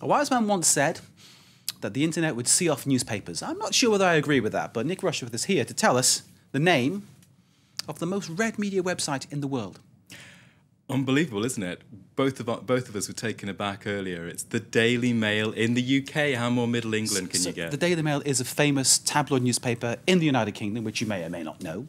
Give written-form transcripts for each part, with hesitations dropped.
A wise man once said that the internet would see off newspapers. I'm not sure whether I agree with that, but Nick Rushworth is here to tell us the name of the most read media website in the world. Unbelievable, isn't it? Both of us were taken aback earlier. It's the Daily Mail in the UK. How more Middle England can you get? The Daily Mail is a famous tabloid newspaper in the United Kingdom, which you may or may not know,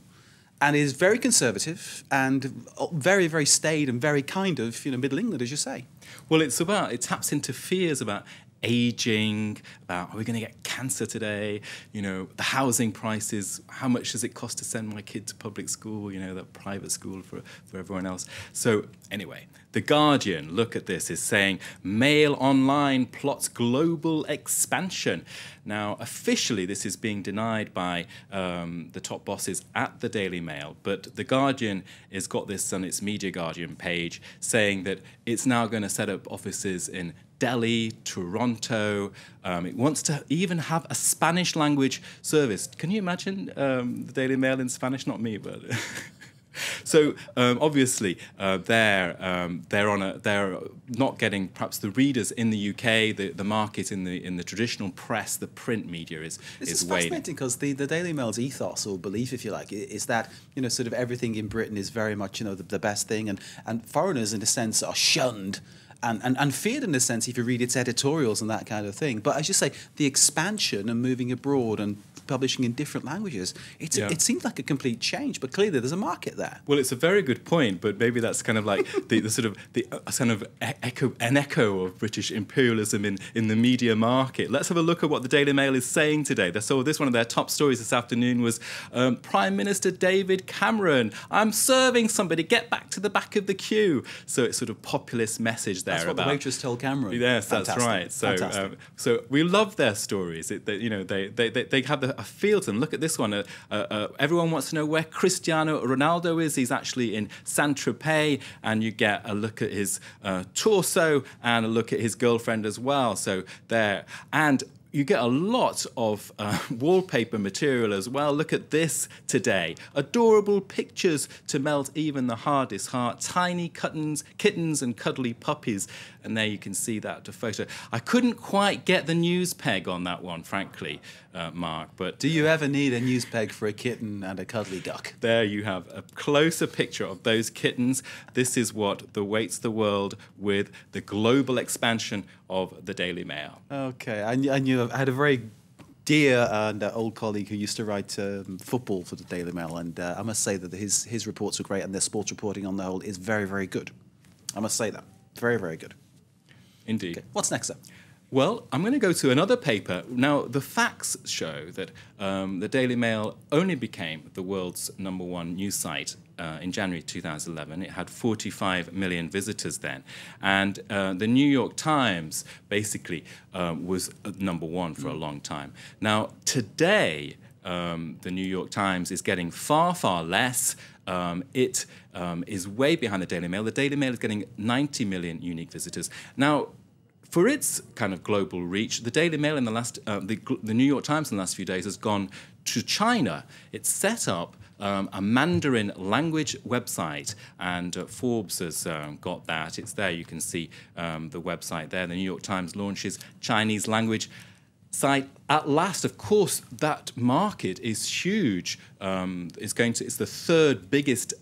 and is very conservative and very, very staid and very kind of, Middle England, as you say. Well, it taps into fears about aging, about are we going to get cancer today, the housing prices, how much does it cost to send my kid to public school, that private school for everyone else. So anyway, The Guardian, look at this, is saying Mail Online plots global expansion. Now, officially, this is being denied by the top bosses at the Daily Mail, but The Guardian has got this on its Media Guardian page saying that it's now going to set up offices in Delhi, Toronto. It wants to even have a Spanish language service. Can you imagine the Daily Mail in Spanish? Not me, but... So obviously they're not getting perhaps the readers in the UK, the market in the traditional press, the print media is waning. This is fascinating because the Daily Mail's ethos or belief, if you like, is that sort of everything in Britain is very much the best thing, and foreigners in a sense are shunned. And feared in a sense if you read its editorials and that kind of thing. But as you say, the expansion and moving abroad and publishing in different languages, it seems like a complete change, but clearly there's a market there. Well, it's a very good point, but maybe that's kind of like an echo of British imperialism in the media market. Let's have a look at what the Daily Mail is saying today. So one of their top stories this afternoon was Prime Minister David Cameron, I'm serving somebody, get back to the back of the queue. So it's sort of populist message there. That's what the waitress told Cameron. Yes, Fantastic. That's right. So we love their stories. They have a feel to them. Look at this one. Everyone wants to know where Cristiano Ronaldo is. He's actually in Saint-Tropez, and you get a look at his torso and a look at his girlfriend as well. So there. And you get a lot of wallpaper material as well. Look at this today. Adorable pictures to melt even the hardest heart. Tiny kittens and cuddly puppies. And there you can see that photo. I couldn't quite get the news peg on that one, frankly, Mark. But do you ever need a news peg for a kitten and a cuddly duck? There you have a closer picture of those kittens. This is what awaits the world with the global expansion of the Daily Mail. Okay, I had a very dear and old colleague who used to write football for the Daily Mail, and I must say that his reports are great, and their sports reporting on the whole is very, very good. I must say that. Very, very good. Indeed. Okay. What's next, then? Well, I'm going to go to another paper. Now, the facts show that the Daily Mail only became the world's #1 news site in January 2011. It had 45 million visitors then. And the New York Times basically was #1 for a long time. Now, today, the New York Times is getting far, far less. It is way behind the Daily Mail. The Daily Mail is getting 90 million unique visitors. Now, for its kind of global reach, the Daily Mail in the New York Times in the last few days has gone to China. It's set up a Mandarin language website, and Forbes has got that. It's there. You can see the website there. The New York Times launches Chinese language site at last. Of course, that market is huge. It's the third biggest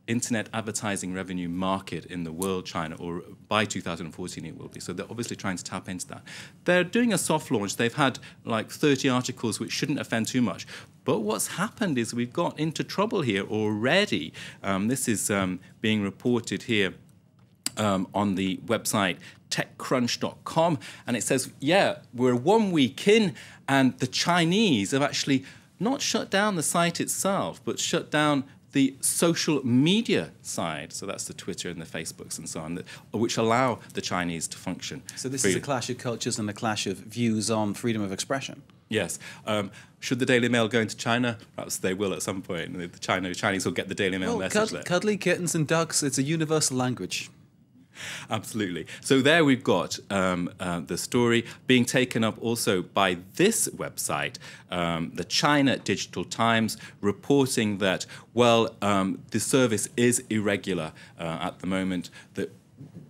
internet advertising revenue market in the world, China, or by 2014 it will be. So they're obviously trying to tap into that. They're doing a soft launch. They've had like 30 articles, which shouldn't offend too much. But what's happened is we've got into trouble here already. This is being reported here on the website TechCrunch.com, and it says, yeah, we're 1 week in, and the Chinese have actually not shut down the site itself, but shut down the social media side. So that's the Twitter and the Facebooks and so on, which allow the Chinese to function. So this is a clash of cultures and a clash of views on freedom of expression. Yes. Should the Daily Mail go into China? Perhaps they will at some point. The Chinese will get the Daily Mail message there. Cuddly kittens and ducks, it's a universal language. Absolutely. So there we've got the story being taken up also by this website, the China Digital Times, reporting that, well, the service is irregular at the moment. That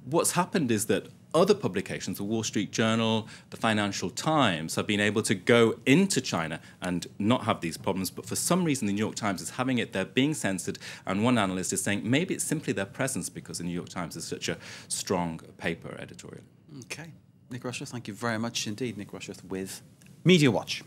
what's happened is that other publications, the Wall Street Journal, the Financial Times, have been able to go into China and not have these problems. But for some reason, the New York Times is having it. They're being censored. And one analyst is saying maybe it's simply their presence because the New York Times is such a strong paper editorial. Okay. Nick Rushworth, thank you very much indeed. Nick Rushworth with Media Watch.